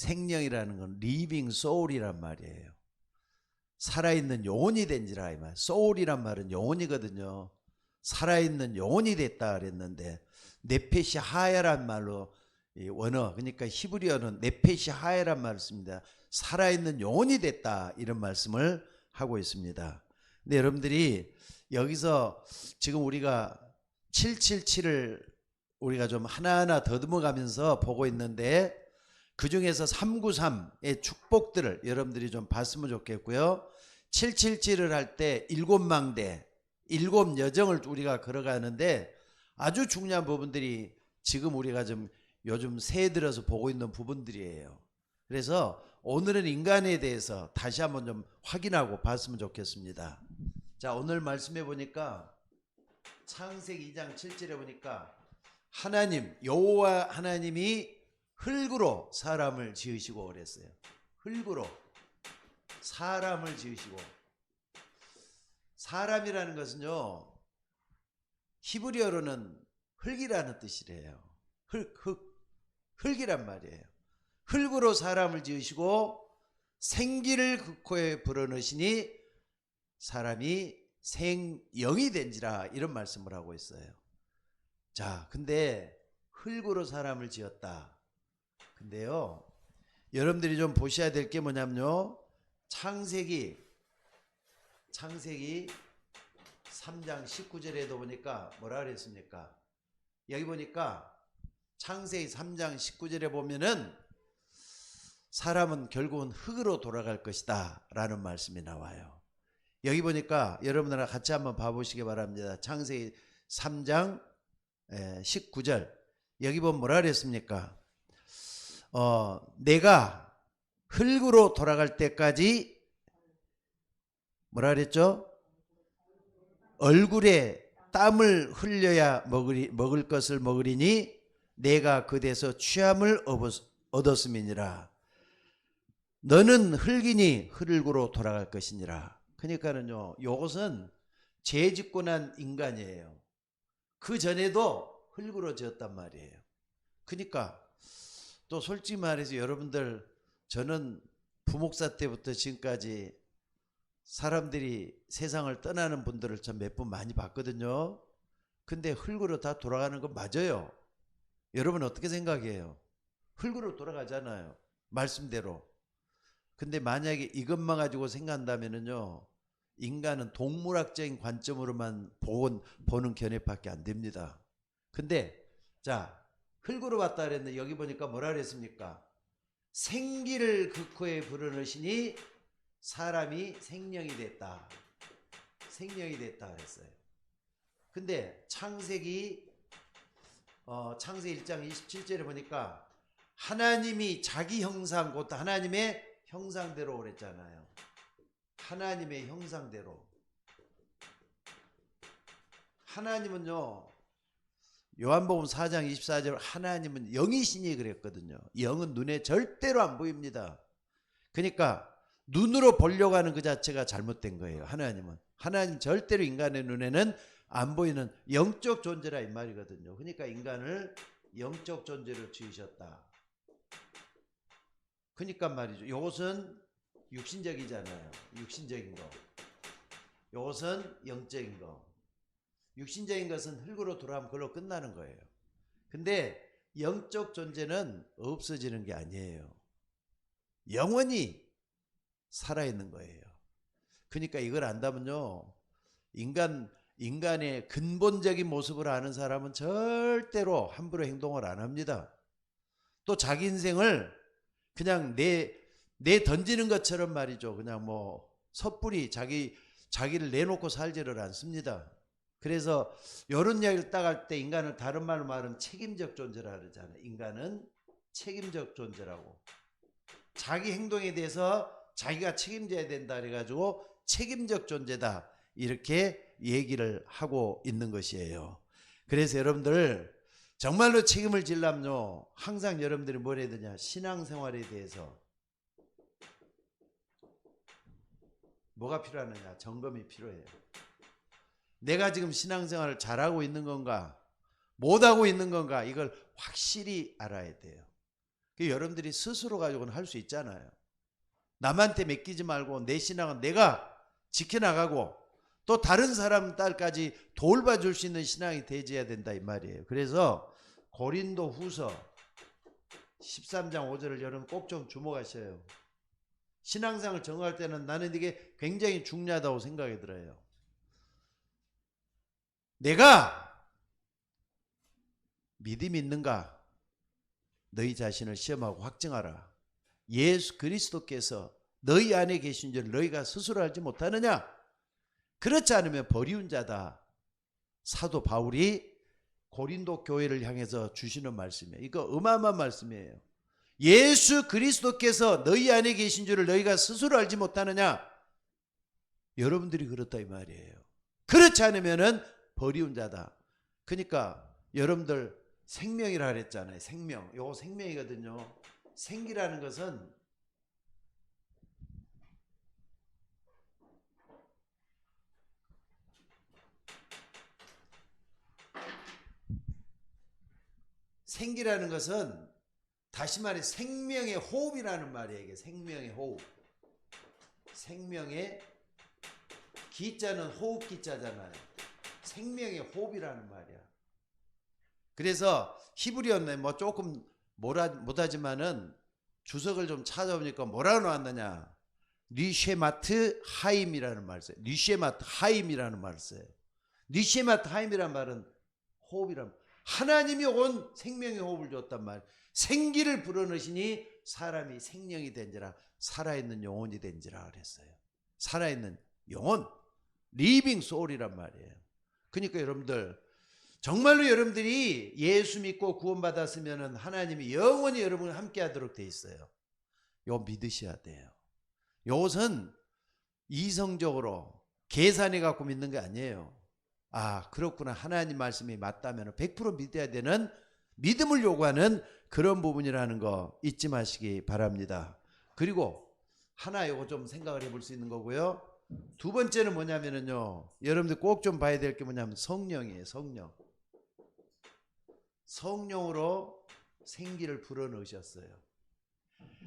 생명이라는 건 living soul이란 말이에요. 살아있는 영혼이 된지라 이 말. soul이란 말은 영혼이거든요. 살아있는 영혼이 됐다 그랬는데 네페시 하야란 말로 이 원어, 그러니까 히브리어는 네페시 하야란 말을 씁니다. 살아있는 영혼이 됐다 이런 말씀을 하고 있습니다. 근데 여러분들이 여기서 지금 우리가 777을 우리가 좀 하나하나 더듬어 가면서 보고 있는데 그 중에서 393의 축복들을 여러분들이 좀 봤으면 좋겠고요. 777을 할 때 7망대, 7여정을 우리가 걸어가는데 아주 중요한 부분들이 지금 우리가 좀 요즘 새해 들어서 보고 있는 부분들이에요. 그래서 오늘은 인간에 대해서 다시 한번 좀 확인하고 봤으면 좋겠습니다. 자, 오늘 말씀해 보니까 창세기 2장 7절에 보니까 하나님, 여호와 하나님이 흙으로 사람을 지으시고 그랬어요. 흙으로 사람을 지으시고. 사람이라는 것은요, 히브리어로는 흙이라는 뜻이래요. 흙이란 말이에요. 흙으로 사람을 지으시고 생기를 그 코에 불어넣으시니 사람이 생영이 된지라 이런 말씀을 하고 있어요. 자, 근데 흙으로 사람을 지었다. 근데요, 여러분들이 좀 보셔야 될 게 뭐냐면요, 창세기 3장 19절에도 보니까 뭐라 그랬습니까? 여기 보니까 창세기 3장 19절에 보면은 사람은 결국은 흙으로 돌아갈 것이다 라는 말씀이 나와요. 여기 보니까 여러분들과 같이 한번 봐보시기 바랍니다. 창세기 3장 19절 여기 보면 뭐라 그랬습니까? 내가 흙으로 돌아갈 때까지 뭐라 그랬죠? 얼굴에 땀을 흘려야 먹을 것을 먹으리니 내가 그대서 취함을 얻었음이니라. 너는 흙이니 흙으로 돌아갈 것이니라. 그러니까는요, 이것은 죄 짓고 난 인간이에요. 그 전에도 흙으로 지었단 말이에요. 그러니까 또 솔직히 말해서 여러분들, 저는 부목사 때부터 지금까지 사람들이 세상을 떠나는 분들을 전 몇 분 많이 봤거든요. 근데 흙으로 다 돌아가는 건 맞아요. 여러분 어떻게 생각해요? 흙으로 돌아가잖아요, 말씀대로. 근데 만약에 이것만 가지고 생각한다면요, 인간은 동물학적인 관점으로만 보는 견해밖에 안 됩니다. 근데 자, 흙으로 봤다 그랬는데 여기 보니까 뭐라 그랬습니까? 생기를 그 코에 불어넣으시니 사람이 생명이 됐다. 생명이 됐다 그랬어요. 근데 창세기 1장 27절에 보니까 하나님이 자기 형상, 곧 하나님의 형상대로 그랬잖아요. 하나님의 형상대로. 하나님은요, 요한복음 4장 24절 하나님은 영이시니 그랬거든요. 영은 눈에 절대로 안 보입니다. 그러니까 눈으로 보려고 하는 그 자체가 잘못된 거예요. 하나님 절대로 인간의 눈에는 안 보이는 영적 존재라 이 말이거든요. 그러니까 인간을 영적 존재로 지으셨다. 그러니까 말이죠, 이것은 육신적이잖아요. 육신적인 거. 이것은 영적인 거. 육신적인 것은 흙으로 돌아가면 그걸로 끝나는 거예요. 근데 영적 존재는 없어지는 게 아니에요. 영원히 살아있는 거예요. 그러니까 이걸 안다면요, 인간의 근본적인 모습을 아는 사람은 절대로 함부로 행동을 안 합니다. 또 자기 인생을 그냥 내 던지는 것처럼 말이죠, 그냥 뭐 섣불리 자기를 내놓고 살지를 않습니다. 그래서 이런 이야기를 딱 할 때 인간을 다른 말로 말하면 책임적 존재라 그러잖아요. 인간은 책임적 존재라고. 자기 행동에 대해서 자기가 책임져야 된다 그래가지고 책임적 존재다 이렇게 얘기를 하고 있는 것이에요. 그래서 여러분들 정말로 책임을 지려면요, 항상 여러분들이 뭘 해야 되냐, 신앙생활에 대해서 뭐가 필요하느냐, 점검이 필요해요. 내가 지금 신앙생활을 잘하고 있는 건가, 못하고 있는 건가, 이걸 확실히 알아야 돼요. 여러분들이 스스로 가지고는 할 수 있잖아요. 남한테 맡기지 말고 내 신앙은 내가 지켜나가고 또 다른 사람 딸까지 돌봐줄 수 있는 신앙이 되어야 된다 이 말이에요. 그래서 고린도 후서 13장 5절을 여러분 꼭 좀 주목하셔요. 신앙생활을 정할 때는 나는 이게 굉장히 중요하다고 생각이 들어요. 내가 믿음이 있는가? 너희 자신을 시험하고 확증하라. 예수 그리스도께서 너희 안에 계신 줄 너희가 스스로 알지 못하느냐? 그렇지 않으면 버리운 자다. 사도 바울이 고린도 교회를 향해서 주시는 말씀이에요. 이거 어마어마한 말씀이에요. 예수 그리스도께서 너희 안에 계신 줄을 너희가 스스로 알지 못하느냐? 여러분들이 그렇다 이 말이에요. 그렇지 않으면 버리운 자다. 그러니까 여러분들 생명이라 그랬잖아요. 생명. 요거 생명이거든요. 생기라는 것은 다시 말해 생명의 호흡이라는 말이에요. 이게 생명의 호흡. 생명의 기자는 호흡 기자잖아요. 생명의 호흡이라는 말이야. 그래서 히브리어는 뭐 조금 못하지만은 주석을 좀 찾아보니까 뭐라고 나왔느냐? 니쉐마트 하임이라는 말을 써요. 니쉐마트 하임이라는 말을 써요. 니쉐마트 하임이라는 말은 호흡이란 하나님이 온 생명의 호흡을 줬단 말. 생기를 불어넣으시니 사람이 생명이 된지라 살아있는 영혼이 된지라 그랬어요. 살아있는 영혼, 리빙 소울이란 말이에요. 그러니까 여러분들 정말로 여러분들이 예수 믿고 구원받았으면 하나님이 영원히 여러분과 함께하도록 돼 있어요. 요 믿으셔야 돼요. 요것은 이성적으로 계산해 갖고 믿는 게 아니에요. 아 그렇구나, 하나님 말씀이 맞다면 100% 믿어야 되는 믿음을 요구하는 그런 부분이라는 거 잊지 마시기 바랍니다. 그리고 하나 요거 좀 생각을 해볼 수 있는 거고요. 두 번째는 뭐냐면요, 여러분들 꼭 좀 봐야 될 게 뭐냐면 성령이에요. 성령으로 생기를 불어넣으셨어요.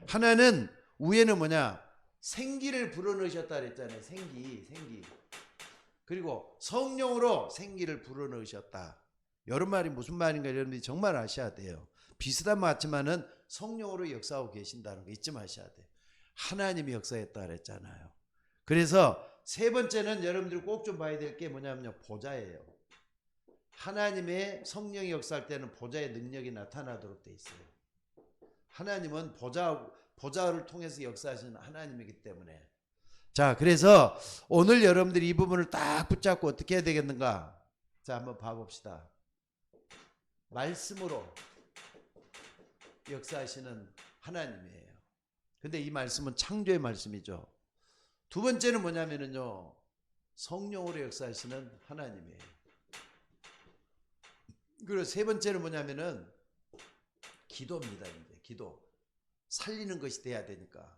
하나는 위에는 뭐냐, 생기를 불어넣으셨다 그랬잖아요. 생기. 그리고 성령으로 생기를 불어넣으셨다. 이런 말이 무슨 말인가 여러분들이 정말 아셔야 돼요. 비슷한 말 같지만은 성령으로 역사하고 계신다는 거 잊지 마셔야 돼요. 하나님이 역사했다 그랬잖아요. 그래서 세 번째는 여러분들이 꼭 좀 봐야 될 게 뭐냐면요, 보좌예요. 하나님의 성령이 역사할 때는 보좌의 능력이 나타나도록 돼 있어요. 하나님은 보좌를 통해서 역사하시는 하나님이기 때문에. 자, 그래서 오늘 여러분들이 이 부분을 딱 붙잡고 어떻게 해야 되겠는가? 자, 한번 봐봅시다. 말씀으로 역사하시는 하나님이에요. 근데 이 말씀은 창조의 말씀이죠. 두 번째는 뭐냐면요, 성령으로 역사하시는 하나님이에요. 그리고 세 번째는 뭐냐면은 기도입니다. 이제 기도. 살리는 것이 돼야 되니까.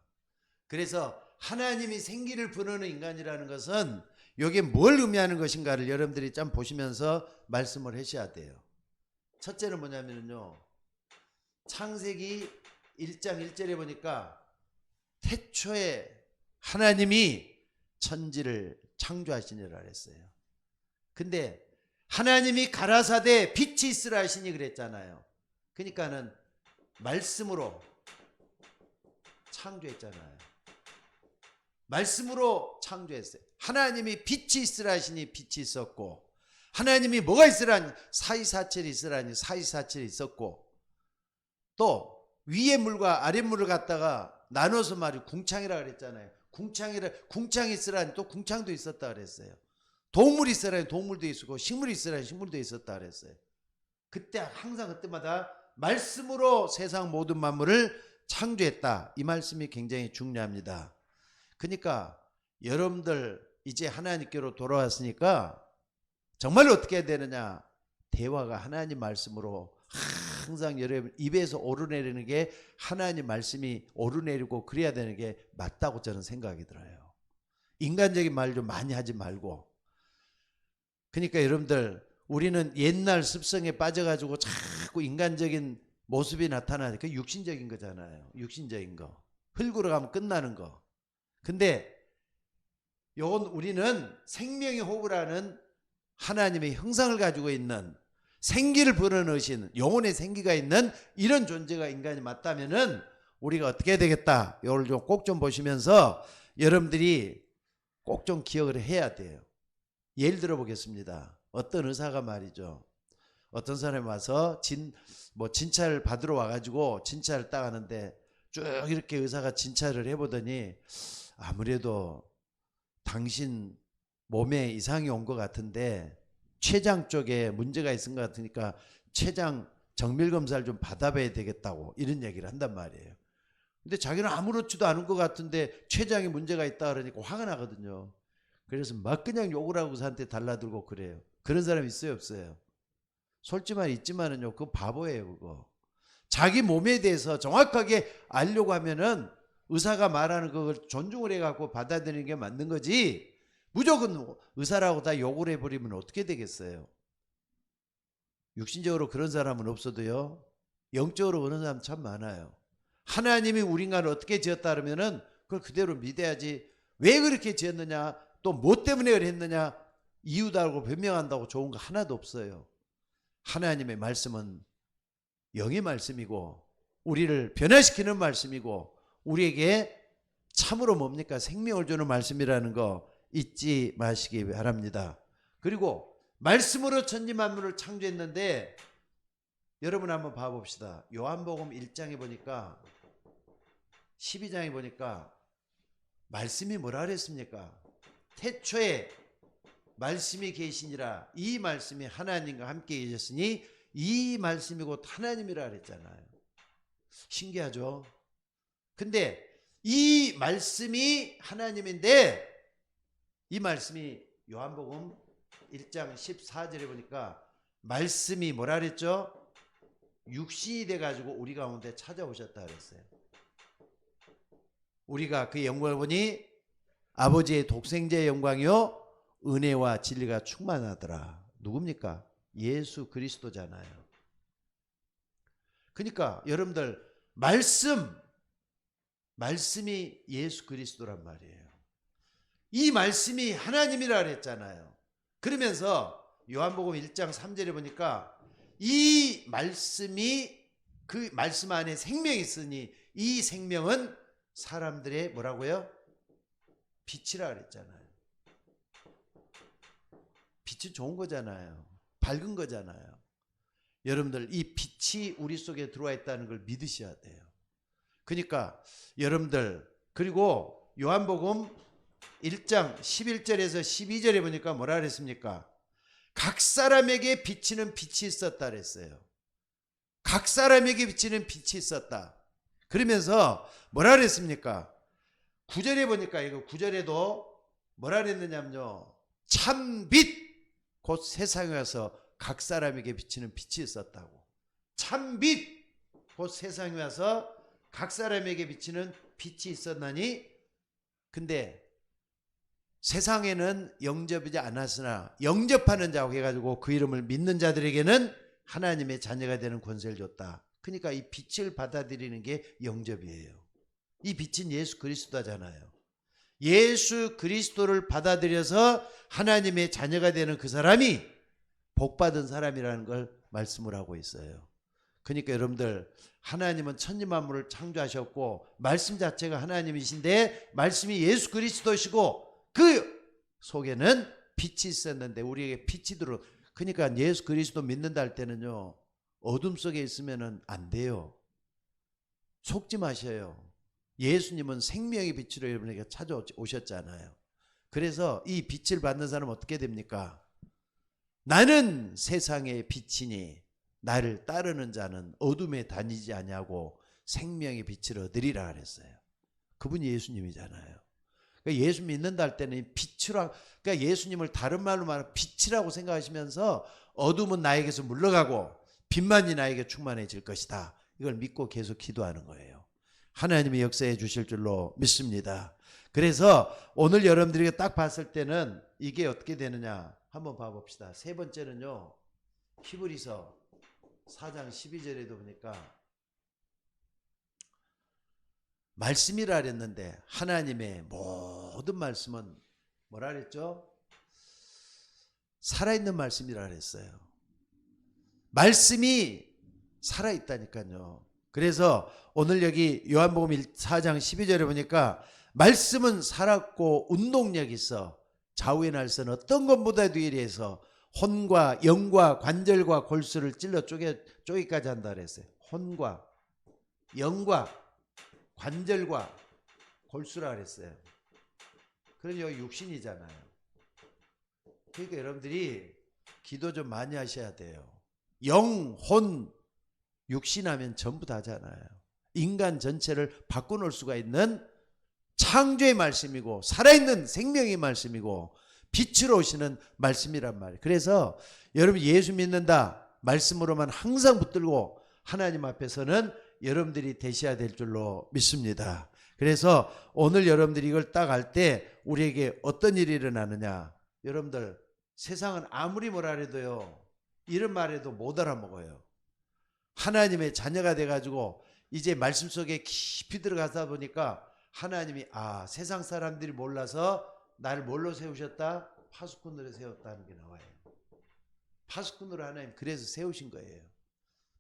그래서 하나님이 생기를 불어넣는 인간이라는 것은 여기에 뭘 의미하는 것인가를 여러분들이 좀 보시면서 말씀을 하셔야 돼요. 첫째는 뭐냐면요, 창세기 1장 1절에 보니까 태초에 하나님이 천지를 창조하시니라 그랬어요. 근데 하나님이 가라사대 빛이 있으라 하시니 그랬잖아요. 그러니까는 말씀으로 창조했잖아요. 말씀으로 창조했어요. 하나님이 빛이 있으라 하시니 빛이 있었고, 하나님이 뭐가 있으라 하니 사이사철이 있으라 하니 사이사철이 있었고, 또 위의 물과 아랫 물을 갖다가 나눠서 말이 궁창이라 그랬잖아요. 궁창이 있으라 하니 또 궁창도 있었다 그랬어요. 동물이 있으라 하니 동물도 있었고, 식물이 있으라 하니 식물도 있었다 그랬어요. 그때 항상 그때마다 말씀으로 세상 모든 만물을 창조했다. 이 말씀이 굉장히 중요합니다. 그러니까 여러분들 이제 하나님께로 돌아왔으니까 정말 어떻게 해야 되느냐, 대화가 하나님 말씀으로 항상 여러분 입에서 오르내리는 게 하나님 말씀이 오르내리고 그래야 되는 게 맞다고 저는 생각이 들어요. 인간적인 말 좀 많이 하지 말고. 그러니까 여러분들 우리는 옛날 습성에 빠져가지고 자꾸 인간적인 모습이 나타나니까 육신적인 거잖아요. 육신적인 거. 흙으로 가면 끝나는 거. 근데 요건 우리는 생명의 호흡이라는 하나님의 형상을 가지고 있는 생기를 불어넣으신 영혼의 생기가 있는 이런 존재가 인간이 맞다면은 우리가 어떻게 되겠다. 이걸 좀 꼭 좀 보시면서 여러분들이 꼭 좀 기억을 해야 돼요. 예를 들어 보겠습니다. 어떤 의사가 말이죠. 어떤 사람이 와서 진찰을 받으러 와가지고 진찰을 딱 하는데 쭉 이렇게 의사가 진찰을 해보더니 아무래도 당신 몸에 이상이 온 것 같은데 췌장 쪽에 문제가 있은 것 같으니까 췌장 정밀 검사를 좀 받아봐야 되겠다고 이런 얘기를 한단 말이에요. 근데 자기는 아무렇지도 않은 것 같은데 췌장에 문제가 있다 그러니까 화가 나거든요. 그래서 막 그냥 욕을 하고 의사한테 달라들고 그래요. 그런 사람 있어요, 없어요? 솔직히 있지만은요, 그거 바보예요, 그거. 자기 몸에 대해서 정확하게 알려고 하면은 의사가 말하는 그걸 존중을 해갖고 받아들이는 게 맞는 거지. 무조건 의사라고 다 욕을 해버리면 어떻게 되겠어요? 육신적으로 그런 사람은 없어도요, 영적으로 그런 사람 참 많아요. 하나님이 우리 인간을 어떻게 지었다 그러면은 그걸 그대로 믿어야지. 왜 그렇게 지었느냐, 또 뭐 때문에 그랬느냐, 이유도 알고 변명한다고 좋은 거 하나도 없어요. 하나님의 말씀은 영의 말씀이고 우리를 변화시키는 말씀이고 우리에게 참으로 뭡니까? 생명을 주는 말씀이라는 거 잊지 마시기 바랍니다. 그리고 말씀으로 천지 만물을 창조했는데 여러분 한번 봐봅시다. 요한복음 1장에 보니까 12장에 보니까 말씀이 뭐라 그랬습니까? 태초에 말씀이 계시니라. 이 말씀이 하나님과 함께 계셨으니 이 말씀이 곧 하나님이라 그랬잖아요. 신기하죠? 근데 이 말씀이 하나님인데 이 말씀이 요한복음 1장 14절에 보니까 말씀이 뭐라 그랬죠? 육신이 돼가지고 우리 가운데 찾아오셨다 그랬어요. 우리가 그 영광을 보니 아버지의 독생자의 영광이요 은혜와 진리가 충만하더라. 누굽니까? 예수 그리스도잖아요. 그러니까 여러분들 말씀이 예수 그리스도란 말이에요. 이 말씀이 하나님이라 그랬잖아요. 그러면서 요한복음 1장 3절에 보니까 이 말씀이 그 말씀 안에 생명이 있으니 이 생명은 사람들의 뭐라고요? 빛이라 그랬잖아요. 빛이 좋은 거잖아요. 밝은 거잖아요. 여러분들 이 빛이 우리 속에 들어와 있다는 걸 믿으셔야 돼요. 그러니까 여러분들 그리고 요한복음 1장 11절에서 12절에 보니까 뭐라 그랬습니까? 각 사람에게 비치는 빛이 있었다 그랬어요. 각 사람에게 비치는 빛이 있었다. 그러면서 뭐라 그랬습니까? 9절에 보니까 이거 9절에도 뭐라 그랬느냐면요. 참빛 곧 세상에 와서 각 사람에게 비치는 빛이 있었다고. 참빛 곧 세상에 와서 각 사람에게 비치는 빛이 있었나니 근데 세상에는 영접이지 않았으나 영접하는 자고 해가지고 그 이름을 믿는 자들에게는 하나님의 자녀가 되는 권세를 줬다. 그러니까 이 빛을 받아들이는 게 영접이에요. 이 빛은 예수 그리스도잖아요. 예수 그리스도를 받아들여서 하나님의 자녀가 되는 그 사람이 복받은 사람이라는 걸 말씀을 하고 있어요. 그러니까 여러분들 하나님은 천지만물을 창조하셨고 말씀 자체가 하나님이신데 말씀이 예수 그리스도시고 그 속에는 빛이 있었는데 우리에게 빛이 들어. 그러니까 예수 그리스도 믿는다 할 때는요 어둠 속에 있으면 안 돼요. 속지 마셔요. 예수님은 생명의 빛으로 여러분에게 찾아오셨잖아요. 그래서 이 빛을 받는 사람은 어떻게 됩니까? 나는 세상의 빛이니 나를 따르는 자는 어둠에 다니지 아니하고 생명의 빛을 얻으리라 그랬어요. 그분이 예수님이잖아요. 그러니까 예수 믿는다 할 때는 빛이라, 그러니까 예수님을 다른 말로 말하면 빛이라고 생각하시면서 어둠은 나에게서 물러가고 빛만이 나에게 충만해질 것이다. 이걸 믿고 계속 기도하는 거예요. 하나님이 역사해 주실 줄로 믿습니다. 그래서 오늘 여러분들에게 딱 봤을 때는 이게 어떻게 되느냐 한번 봐봅시다. 세 번째는요, 히브리서 4장 12절에도 보니까 말씀이라 그랬는데 하나님의 모든 말씀은 뭐라 그랬죠? 살아있는 말씀이라 그랬어요. 말씀이 살아있다니까요. 그래서 오늘 여기 요한복음 4장 12절에 보니까 말씀은 살았고 운동력 있어 좌우의 날선 어떤 것보다도 이래서 혼과 영과 관절과 골수를 찔러 쪼개까지 한다 그랬어요. 혼과 영과 관절과 골수라 그랬어요. 그건 여기 육신이잖아요. 그러니까 여러분들이 기도 좀 많이 하셔야 돼요. 영, 혼, 육신하면 전부 다잖아요. 인간 전체를 바꿔놓을 수가 있는 창조의 말씀이고 살아있는 생명의 말씀이고 빛으로 오시는 말씀이란 말이에요. 그래서 여러분 예수 믿는다 말씀으로만 항상 붙들고 하나님 앞에서는 여러분들이 되셔야 될 줄로 믿습니다. 그래서 오늘 여러분들이 이걸 딱 할 때 우리에게 어떤 일이 일어나느냐. 여러분들 세상은 아무리 뭐라 해도요 이런 말해도 못 알아먹어요. 하나님의 자녀가 돼가지고 이제 말씀 속에 깊이 들어가다 보니까 하나님이 세상 사람들이 몰라서 나를 뭘로 세우셨다? 파수꾼으로 세웠다는 게 나와요. 파수꾼으로 하나님 그래서 세우신 거예요.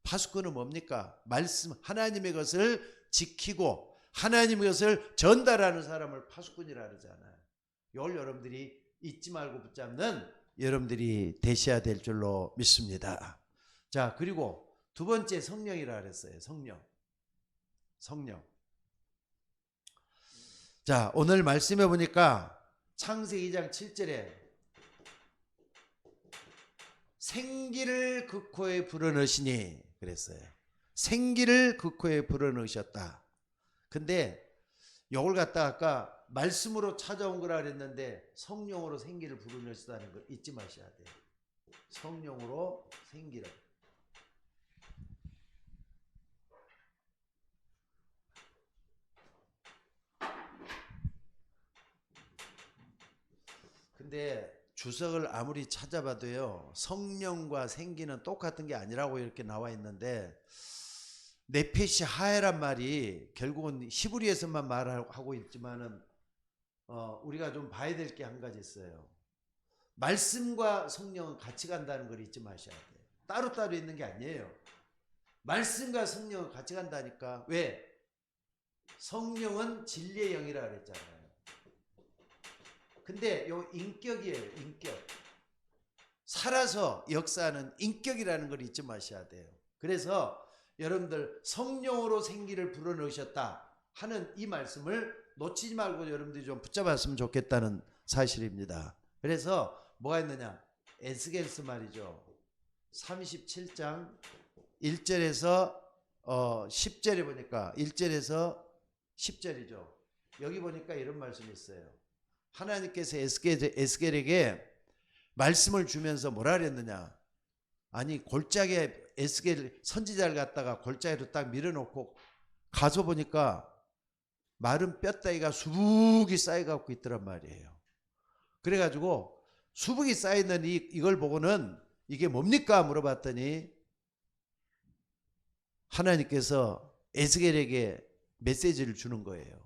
파수꾼은 뭡니까? 말씀 하나님의 것을 지키고 하나님의 것을 전달하는 사람을 파수꾼이라 그러잖아요. 이걸 여러분들이 잊지 말고 붙잡는 여러분들이 되셔야 될 줄로 믿습니다. 자, 그리고 두 번째 성령이라 그랬어요. 성령. 자, 오늘 말씀해 보니까 창세기 2장 7절에 생기를 그 코에 불어넣으시니 그랬어요. 생기를 그 코에 불어넣으셨다. 근데 요걸 갖다가 아까 말씀으로 찾아온 거라 그랬는데 성령으로 생기를 불어넣으시다는 걸 잊지 마셔야 돼요. 성령으로 생기를. 근데 주석을 아무리 찾아봐도요 성령과 생기는 똑같은 게 아니라고 이렇게 나와 있는데 네페시 하에란 말이 결국은 히브리에서만 말하고 있지만은 우리가 좀 봐야 될 게 한 가지 있어요. 말씀과 성령은 같이 간다는 걸 잊지 마셔야 돼요. 따로따로 있는 게 아니에요. 말씀과 성령은 같이 간다니까. 왜? 성령은 진리의 영이라 그랬잖아요. 근데 요 인격이에요. 인격. 살아서 역사하는 인격이라는 걸 잊지 마셔야 돼요. 그래서 여러분들 성령으로 생기를 불어넣으셨다 하는 이 말씀을 놓치지 말고 여러분들이 좀 붙잡았으면 좋겠다는 사실입니다. 그래서 뭐가 있느냐? 에스겔서 말이죠. 37장 1절에서 10절에 보니까 1절에서 10절이죠. 여기 보니까 이런 말씀이 있어요. 하나님께서 에스겔에게 말씀을 주면서 뭐라 그랬느냐? 아니 골짜기에 에스겔 선지자를 갖다가 골짜기로 딱 밀어놓고 가서 보니까 마른 뼈다귀가 수북이 쌓여갖고 있더란 말이에요. 그래가지고 수북이 쌓여있는 이걸 보고는 이게 뭡니까? 물어봤더니 하나님께서 에스겔에게 메시지를 주는 거예요.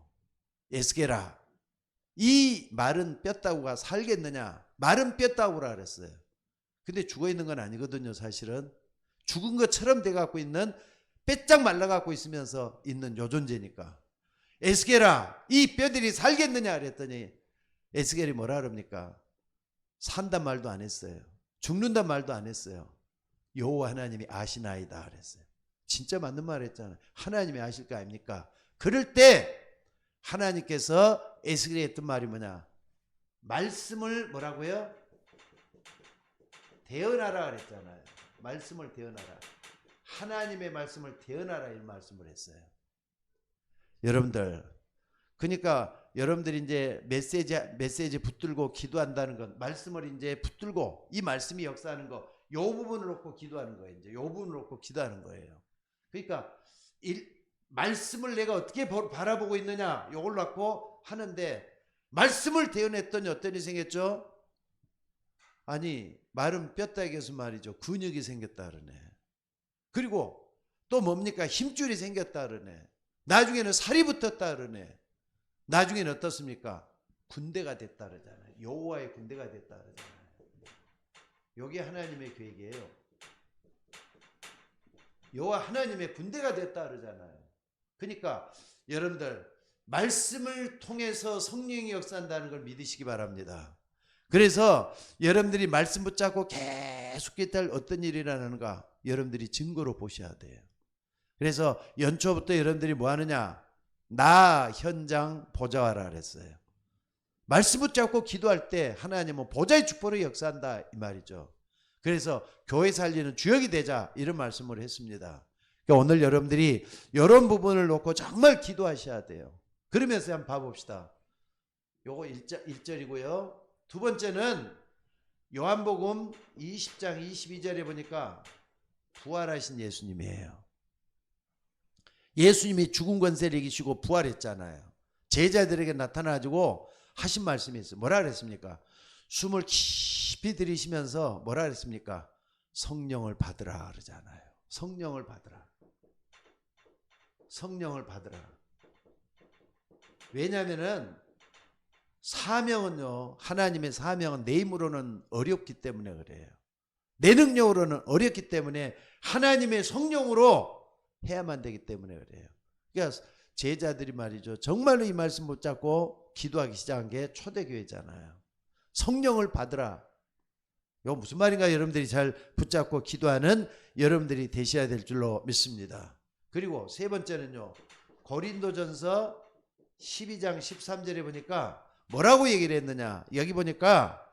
에스겔아, 이 마른 뼈다구가 살겠느냐? 마른 뼈다구라 그랬어요. 근데 죽어있는 건 아니거든요. 사실은 죽은 것처럼 돼갖고 있는 빼짝 말라갖고 있으면서 있는 요 존재니까. 에스겔아, 이 뼈들이 살겠느냐 그랬더니 에스겔이 뭐라 그럽니까? 산단 말도 안 했어요. 죽는단 말도 안 했어요. 여호와 하나님이 아시나이다 그랬어요. 진짜 맞는 말 했잖아요. 하나님이 아실 거 아닙니까? 그럴 때 하나님께서 에스겔이 했던 말이 뭐냐? 말씀을 뭐라고요? 대언하라 그랬잖아요. 말씀을 대언하라. 하나님의 말씀을 대언하라 이 말씀을 했어요. 여러분들, 그러니까 여러분들이 이제 메시지 붙들고 기도한다는 건 말씀을 이제 붙들고 이 말씀이 역사하는 거, 요 부분을 놓고 기도하는 거예요. 이제 요 부분을 놓고 기도하는 거예요. 그러니까 말씀을 내가 어떻게 바라보고 있느냐, 요걸 놓고 하는데 말씀을 대언했더니 어떤 일이 생겼죠? 아니 마른 뼈다귀에서 말이죠 근육이 생겼다 그러네. 그리고 또 뭡니까? 힘줄이 생겼다 그러네. 나중에는 살이 붙었다 그러네. 나중에는 어떻습니까? 군대가 됐다 그러잖아요. 여호와의 군대가 됐다 그러잖아요. 여기 하나님의 계획이에요. 여호와 하나님의 군대가 됐다 그러잖아요. 그러니까 여러분들 말씀을 통해서 성령이 역사한다는 걸 믿으시기 바랍니다. 그래서 여러분들이 말씀 붙잡고 계속 기도할 어떤 일이 일어나는가 여러분들이 증거로 보셔야 돼요. 그래서 연초부터 여러분들이 뭐 하느냐? 나 현장 보좌하라 그랬어요. 말씀 붙잡고 기도할 때 하나님은 보좌의 축복으로 역사한다 이 말이죠. 그래서 교회 살리는 주역이 되자 이런 말씀을 했습니다. 그러니까 오늘 여러분들이 이런 부분을 놓고 정말 기도하셔야 돼요. 그러면서 한번 봐봅시다. 요거 1절이고요. 두 번째는 요한복음 20장 22절에 보니까 부활하신 예수님이에요. 예수님이 죽은 권세를 이기시고 부활했잖아요. 제자들에게 나타나가지고 하신 말씀이 있어요. 뭐라 그랬습니까? 숨을 깊이 들이쉬면서 뭐라 그랬습니까? 성령을 받으라 그러잖아요. 성령을 받으라. 성령을 받으라. 왜냐하면은 사명은요, 하나님의 사명은 내 힘으로는 어렵기 때문에 그래요. 내 능력으로는 어렵기 때문에 하나님의 성령으로 해야만 되기 때문에 그래요. 그러니까 제자들이 말이죠, 정말로 이 말씀 붙잡고 기도하기 시작한 게 초대교회잖아요. 성령을 받으라. 이거 무슨 말인가 여러분들이 잘 붙잡고 기도하는 여러분들이 되셔야 될 줄로 믿습니다. 그리고 세 번째는요, 고린도전서 12장 13절에 보니까 뭐라고 얘기를 했느냐, 여기 보니까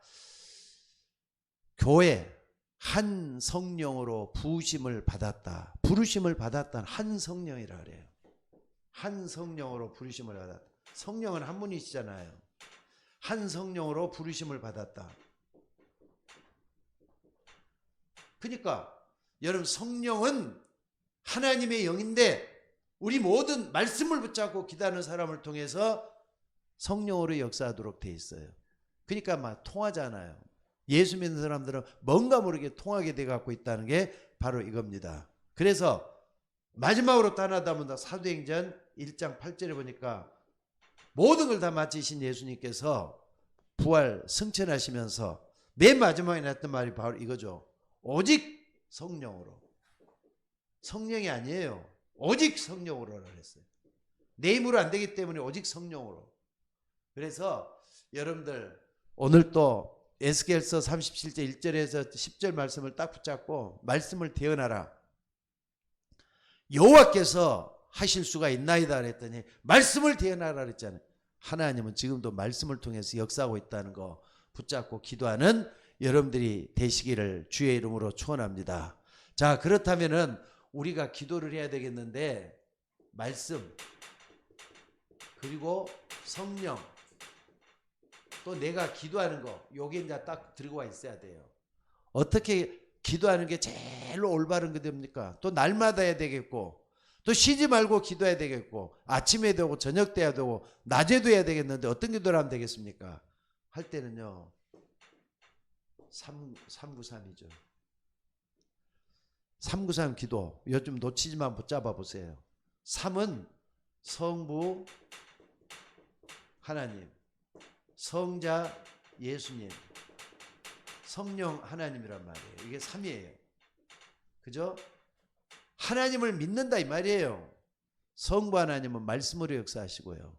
교회 한 성령으로 부으심을 받았다. 부르심을 받았다는 한 성령이라 그래요. 한 성령으로 부르심을 받았다. 성령은 한 분이시잖아요. 한 성령으로 부르심을 받았다. 그러니까 여러분, 성령은 하나님의 영인데 우리 모든 말씀을 붙잡고 기도하는 사람을 통해서 성령으로 역사하도록 돼 있어요. 그러니까 막 통하잖아요. 예수 믿는 사람들은 뭔가 모르게 통하게 돼 갖고 있다는 게 바로 이겁니다. 그래서 마지막으로 또 하나 더 사도행전 1장 8절에 보니까 모든 걸 다 마치신 예수님께서 부활 승천하시면서 맨 마지막에 났던 말이 바로 이거죠. 오직 성령으로. 성령이 아니에요. 오직 성령으로 했어요. 내 힘으로 안 되기 때문에 오직 성령으로. 그래서 여러분들 오늘 또 에스겔서 37장 1절에서 10절 말씀을 딱 붙잡고 말씀을 대언하라. 여호와께서 하실 수가 있나이다 그랬더니 말씀을 대언하라 그랬잖아요. 하나님은 지금도 말씀을 통해서 역사하고 있다는 거 붙잡고 기도하는 여러분들이 되시기를 주의 이름으로 축원합니다. 자, 그렇다면은 우리가 기도를 해야 되겠는데 말씀 그리고 성령 또 내가 기도하는 거 요게 이제 딱 들고 와 있어야 돼요. 어떻게 기도하는 게 제일 올바른 게 됩니까? 또 날마다 해야 되겠고 또 쉬지 말고 기도해야 되겠고 아침에 되고 저녁 때 해야 되고 낮에도 해야 되겠는데 어떤 기도를 하면 되겠습니까? 할 때는요 393이죠. 393 기도 요즘 놓치지만 붙잡아 보세요. 3은 성부 하나님, 성자 예수님, 성령 하나님이란 말이에요. 이게 3이에요. 그죠? 하나님을 믿는다 이 말이에요. 성부 하나님은 말씀으로 역사하시고요.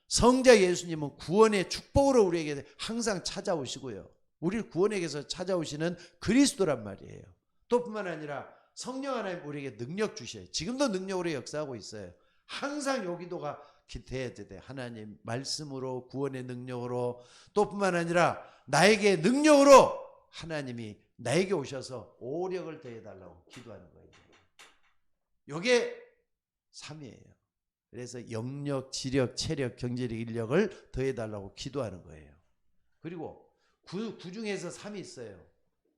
성자 예수님은 구원의 축복으로 우리에게 항상 찾아오시고요. 우리를 구원에게서 찾아오시는 그리스도란 말이에요. 또 뿐만 아니라 성령 하나님 우리에게 능력 주셔요. 지금도 능력으로 역사하고 있어요. 항상 요 기도가 돼야 돼. 하나님 말씀으로 구원의 능력으로 또 뿐만 아니라 나에게 능력으로 하나님이 나에게 오셔서 오력을 더해달라고 기도하는 거예요. 요게 3이에요. 그래서 영력, 지력, 체력, 경제력, 인력을 더해달라고 기도하는 거예요. 그리고 9 중에서 3이 있어요.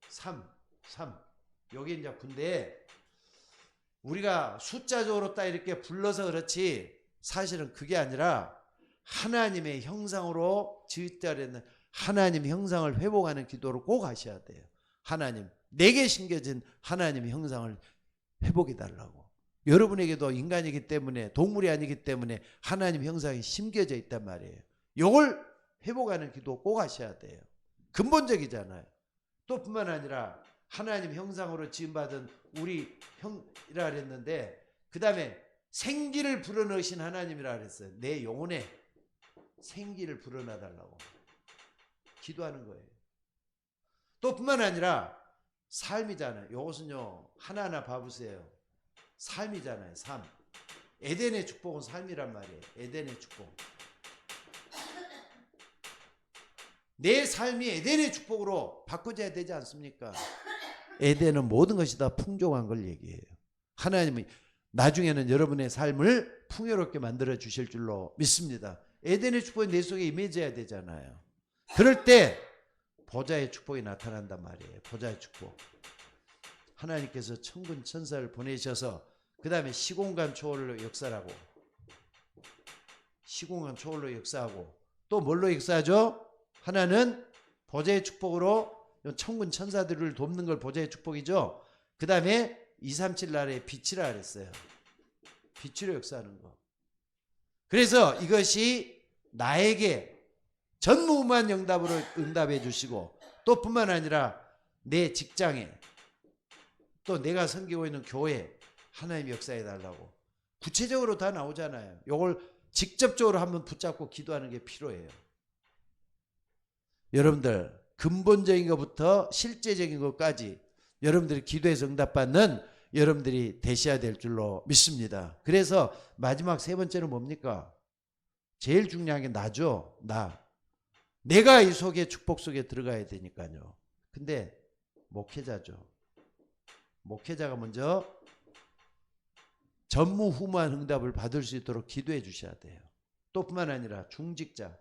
3. 요게 이제 군대에 우리가 숫자적으로 딱 이렇게 불러서 그렇지 사실은 그게 아니라 하나님의 형상으로 지으려는 하나님 형상을 회복하는 기도를 꼭 하셔야 돼요. 하나님, 내게 심겨진 하나님의 형상을 회복해 달라고. 여러분에게도 인간이기 때문에, 동물이 아니기 때문에 하나님 형상이 심겨져 있단 말이에요. 이걸 회복하는 기도 꼭 하셔야 돼요. 근본적이잖아요. 또 뿐만 아니라 하나님 형상으로 지음받은 우리 형이라 그랬는데, 그 다음에 생기를 불어넣으신 하나님이라 그랬어요. 내 영혼에 생기를 불어넣어달라고 기도하는 거예요. 또 뿐만 아니라 삶이잖아요. 이것은요, 하나하나 봐보세요. 삶이잖아요. 삶. 에덴의 축복은 삶이란 말이에요. 에덴의 축복. 내 삶이 에덴의 축복으로 바꿔져야 되지 않습니까? 에덴은 모든 것이 다 풍족한 걸 얘기해요. 하나님은 나중에는 여러분의 삶을 풍요롭게 만들어 주실 줄로 믿습니다. 에덴의 축복이 내 속에 임해져야 되잖아요. 그럴 때 보좌의 축복이 나타난단 말이에요. 보좌의 축복. 하나님께서 천군 천사를 보내셔서 그 다음에 시공간 초월로 역사하고, 시공간 초월로 역사하고, 또 뭘로 역사하죠? 하나는 보좌의 축복으로 천군 천사들을 돕는 걸 보좌의 축복이죠. 그 다음에 237 날에 빛이라 그랬어요. 빛으로 역사하는 거. 그래서 이것이 나에게 전무후무한 응답으로 응답해 주시고, 또 뿐만 아니라 내 직장에, 또 내가 섬기고 있는 교회 하나님 역사해 달라고 구체적으로 다 나오잖아요. 이걸 직접적으로 한번 붙잡고 기도하는 게 필요해요. 여러분들 근본적인 것부터 실제적인 것까지 여러분들이 기도해서 응답받는 여러분들이 되셔야 될 줄로 믿습니다. 그래서 마지막 세 번째는 뭡니까? 제일 중요한 게 나죠. 내가 이 속에 축복 속에 들어가야 되니까요. 근데 목회자죠. 목회자가 먼저 전무후무한 응답을 받을 수 있도록 기도해 주셔야 돼요. 또 뿐만 아니라 중직자.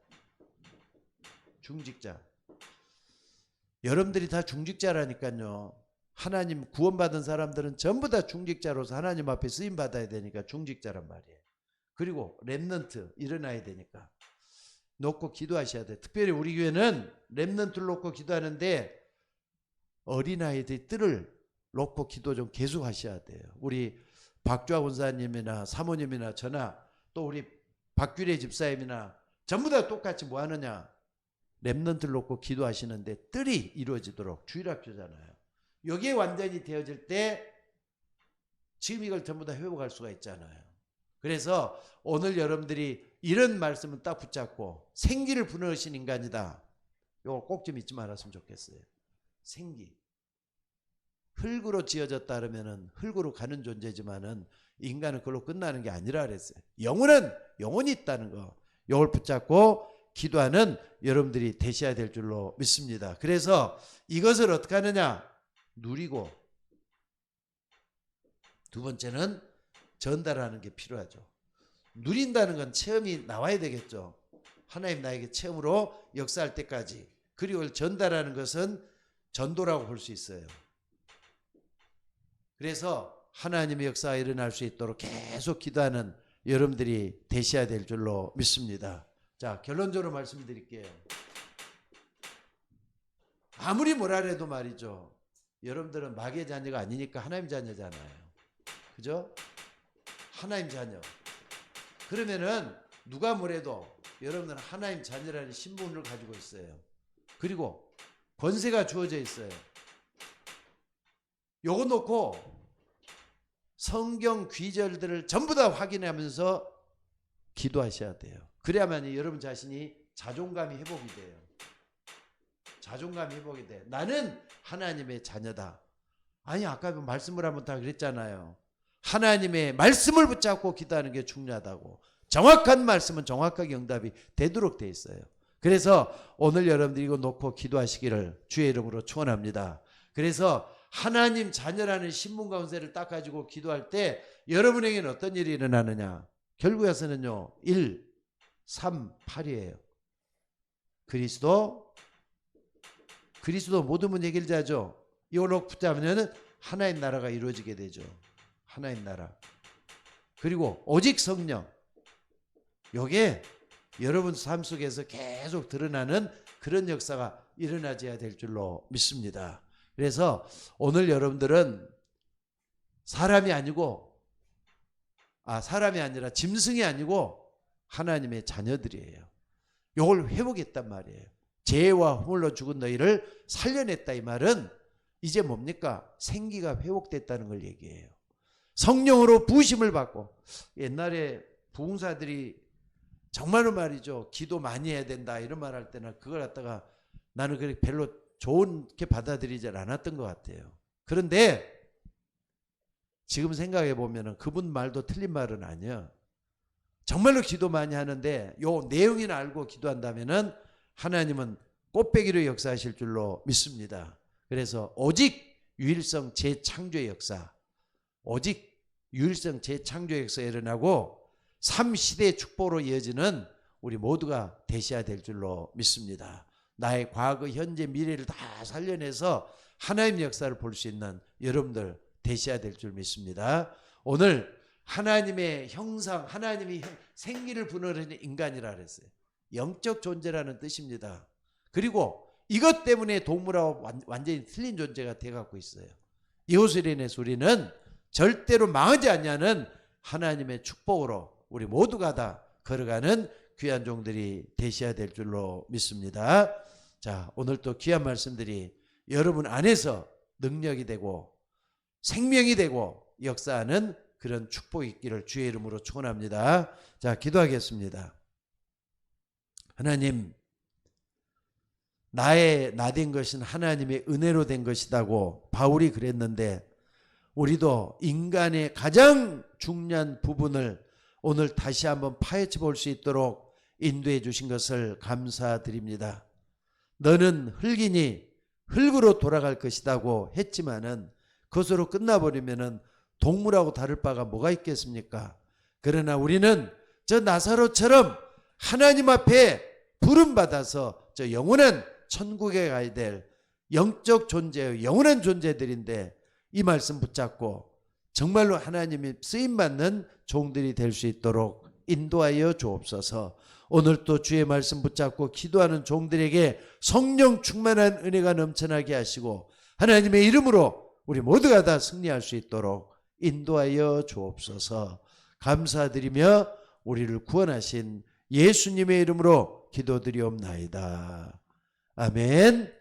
여러분들이 다 중직자라니까요. 하나님 구원받은 사람들은 전부 다 중직자로서 하나님 앞에 쓰임받아야 되니까 중직자란 말이에요. 그리고 렘넌트 일어나야 되니까 놓고 기도하셔야 돼요. 특별히 우리 교회는 렘넌트를 놓고 기도하는데 어린아이들의 뜰을 놓고 기도 좀 계속 하셔야 돼요. 우리 박주아 권사님이나 사모님이나 저나 또 우리 박규래 집사님이나 전부 다 똑같이 뭐 하느냐? 렘넌트를 놓고 기도하시는데 뜰이 이루어지도록, 주일학교잖아요. 여기에 완전히 되어질 때 지금 이걸 전부 다 회복할 수가 있잖아요. 그래서 오늘 여러분들이 이런 말씀은 딱 붙잡고 생기를 불어넣으신 인간이다. 이걸 꼭 좀 잊지 말았으면 좋겠어요. 생기. 흙으로 지어졌다 그러면은 흙으로 가는 존재지만은 인간은 그걸로 끝나는 게 아니라 그랬어요. 영혼은 영혼이 있다는 거. 이걸 붙잡고 기도하는 여러분들이 되셔야 될 줄로 믿습니다. 그래서 이것을 어떻게 하느냐? 누리고, 두 번째는 전달하는 게 필요하죠. 누린다는 건 체험이 나와야 되겠죠. 하나님 나에게 체험으로 역사할 때까지. 그리고 전달하는 것은 전도라고 볼 수 있어요. 그래서 하나님의 역사가 일어날 수 있도록 계속 기도하는 여러분들이 되셔야 될 줄로 믿습니다. 자, 결론적으로 말씀드릴게요. 아무리 뭐라 해도 말이죠. 여러분들은 마귀의 자녀가 아니니까 하나님 자녀잖아요. 그죠? 하나님 자녀. 그러면은 누가 뭐래도 여러분들은 하나님 자녀라는 신분을 가지고 있어요. 그리고 권세가 주어져 있어요. 요거 놓고 성경 귀절들을 전부 다 확인하면서 기도하셔야 돼요. 그래야만 여러분 자신이 자존감이 회복이 돼요. 자존감이 회복이 돼. 나는 하나님의 자녀다. 아니 아까 말씀을 한번 다 그랬잖아요. 하나님의 말씀을 붙잡고 기도하는 게 중요하다고. 정확한 말씀은 정확하게 응답이 되도록 돼 있어요. 그래서 오늘 여러분들이 이거 놓고 기도하시기를 주의 이름으로 축원합니다. 그래서 하나님 자녀라는 신분 가운데를 딱 가지고 기도할 때 여러분에게는 어떤 일이 일어나느냐? 결국에서는요. 1, 3, 8이에요. 그리스도 모든 문 해결자죠. 이걸 놓고 붙잡으면 하나님 나라가 이루어지게 되죠. 하나님 나라. 그리고 오직 성령. 요게 여러분 삶 속에서 계속 드러나는 그런 역사가 일어나줘야 될 줄로 믿습니다. 그래서 오늘 여러분들은 사람이 아니고 사람이 아니라 짐승이 아니고 하나님의 자녀들이에요. 이걸 회복했단 말이에요. 죄와 허물로 죽은 너희를 살려냈다. 이 말은 이제 뭡니까? 생기가 회복됐다는 걸 얘기해요. 성령으로 부으심을 받고, 옛날에 부흥사들이 정말로 말이죠, 기도 많이 해야 된다 이런 말 할 때는 그걸 갖다가 나는 그렇게 별로 좋게 받아들이지 않았던 것 같아요. 그런데 지금 생각해 보면 그분 말도 틀린 말은 아니야. 정말로 기도 많이 하는데 요 내용이나 알고 기도한다면은 하나님은 꽃배기로 역사하실 줄로 믿습니다. 그래서 오직 유일성 재창조의 역사, 오직 유일성 재창조의 역사가 일어나고 3시대의 축복으로 이어지는 우리 모두가 되셔야 될 줄로 믿습니다. 나의 과거, 현재, 미래를 다 살려내서 하나님의 역사를 볼 수 있는 여러분들 되셔야 될 줄 믿습니다. 오늘 하나님의 형상, 하나님이 생기를 부르는 인간이라 그랬어요. 영적 존재라는 뜻입니다. 그리고 이것 때문에 동물하고 완전히 틀린 존재가 되어가고 있어요. 이것을 인해서 우리는 절대로 망하지 않냐는 하나님의 축복으로 우리 모두가 다 걸어가는 귀한 종들이 되셔야 될 줄로 믿습니다. 자, 오늘 또 귀한 말씀들이 여러분 안에서 능력이 되고 생명이 되고 역사하는 그런 축복이 있기를 주의 이름으로 축원합니다. 자, 기도하겠습니다. 하나님, 나 된 것은 하나님의 은혜로 된 것이라고 바울이 그랬는데 우리도 인간의 가장 중요한 부분을 오늘 다시 한번 파헤쳐 볼 수 있도록 인도해 주신 것을 감사드립니다. 너는 흙이니 흙으로 돌아갈 것이라고 했지만은 그것으로 끝나버리면은 동물하고 다를 바가 뭐가 있겠습니까? 그러나 우리는 저 나사로처럼 하나님 앞에 부름받아서 저 영원한 천국에 가야 될 영적 존재의 영원한 존재들인데 이 말씀 붙잡고 정말로 하나님이 쓰임받는 종들이 될 수 있도록 인도하여 주옵소서. 오늘 또 주의 말씀 붙잡고 기도하는 종들에게 성령 충만한 은혜가 넘쳐나게 하시고 하나님의 이름으로 우리 모두가 다 승리할 수 있도록 인도하여 주옵소서. 감사드리며 우리를 구원하신 예수님의 이름으로 기도드리옵나이다. 아멘.